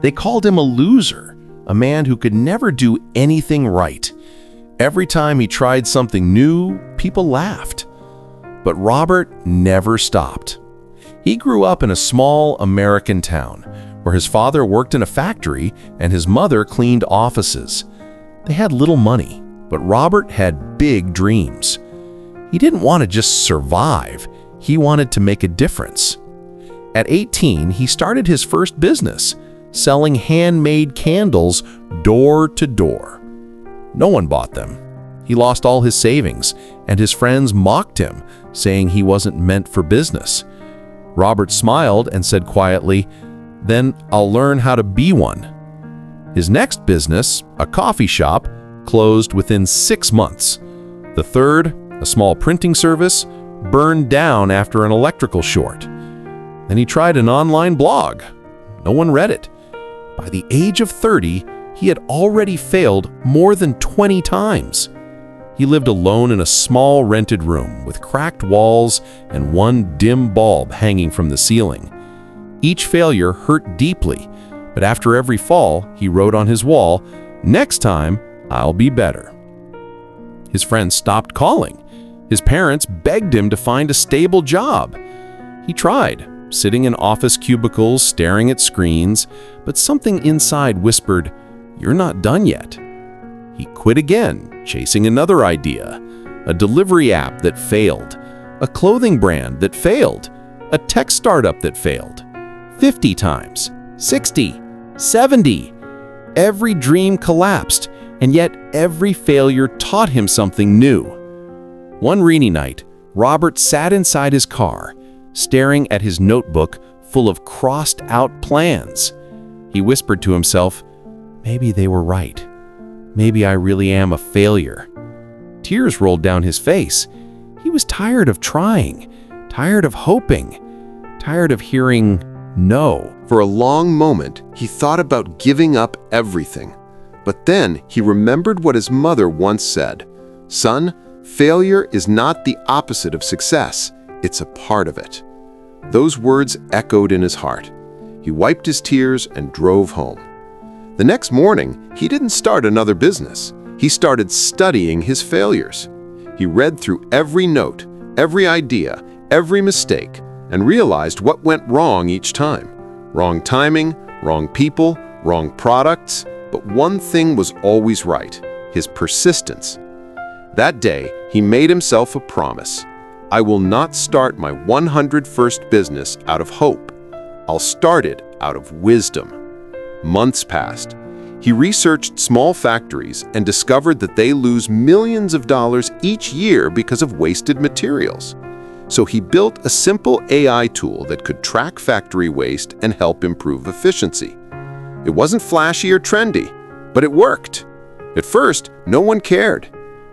They called him a loser, a man who could never do anything right. Every time he tried something new, people laughed. But Robert never stopped. He grew up in a small American town where his father worked in a factory and his mother cleaned offices. They had little money, but Robert had big dreams. He didn't want to just survive. He wanted to make a difference. At 18, he started his first business, selling handmade candles door to door. No one bought them. He lost all his savings, and his friends mocked him, saying he wasn't meant for business. Robert smiled and said quietly, "Then I'll learn how to be one." His next business, a coffee shop, closed within 6 months. The third, a small printing service, burned down after an electrical short. Then he tried an online blog. No one read it. By the age of 30, he had already failed more than 20 times. He lived alone in a small rented room with cracked walls and one dim bulb hanging from the ceiling. Each failure hurt deeply, but after every fall, he wrote on his wall, "Next time, I'll be better." His friends stopped calling. His parents begged him to find a stable job. He tried, sitting in office cubicles, staring at screens, but something inside whispered, "You're not done yet." He quit again, chasing another idea, a delivery app that failed, a clothing brand that failed, a tech startup that failed. 50 times, 60, 70. Every dream collapsed, and yet every failure taught him something new. One rainy night, Robert sat inside his car, staring at his notebook full of crossed-out plans. He whispered to himself, "Maybe they were right. Maybe I really am a failure." Tears rolled down his face. He was tired of trying, tired of hoping, tired of hearing no. For a long moment, he thought about giving up everything. But then he remembered what his mother once said, "Son, failure is not the opposite of success. It's a part of it." Those words echoed in his heart. He wiped his tears and drove home. The next morning, he didn't start another business. He started studying his failures. He read through every note, every idea, every mistake, and realized what went wrong each time. Wrong timing, wrong people, wrong products, but one thing was always right: his persistence. That day, he made himself a promise. "I will not start my 101st business out of hope. I'll start it out of wisdom." Months passed. He researched small factories and discovered that they lose millions of dollars each year because of wasted materials. So he built a simple AI tool that could track factory waste and help improve efficiency. It wasn't flashy or trendy, but it worked. At first, no one cared.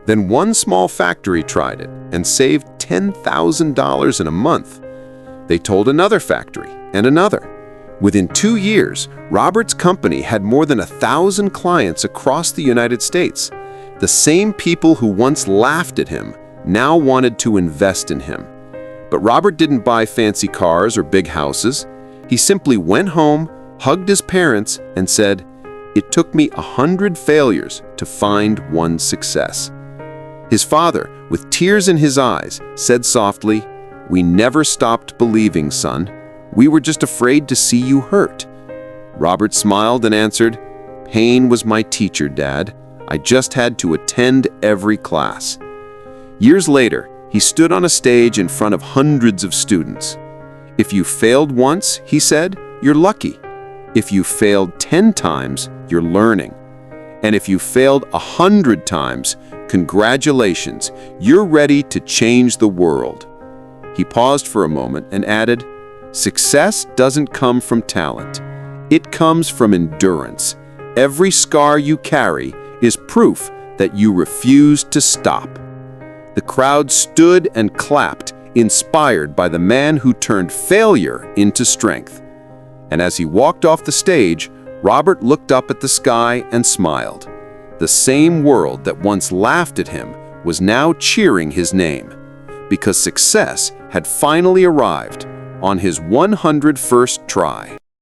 Then one small factory tried it and saved $10,000 in a month. They told another factory and another. Within 2 years, Robert's company had more than 1,000 clients across the United States. The same people who once laughed at him now wanted to invest in him. But Robert didn't buy fancy cars or big houses. He simply went home, hugged his parents, and said, "It took me 100 failures to find one success." His father, with tears in his eyes, said softly, "We never stopped believing, son. We were just afraid to see you hurt." Robert smiled and answered, "Pain was my teacher, Dad. I just had to attend every class." Years later, he stood on a stage in front of hundreds of students. "If you failed once," he said, "you're lucky. If you failed 10 times, you're learning. And if you failed 100 times, congratulations, you're ready to change the world." He paused for a moment and added, "Success doesn't come from talent. It comes from endurance. Every scar you carry is proof that you refuse to stop." The crowd stood and clapped, inspired by the man who turned failure into strength. And as he walked off the stage, Robert looked up at the sky and smiled. The same world that once laughed at him was now cheering his name, because success had finally arrived on his 101st try.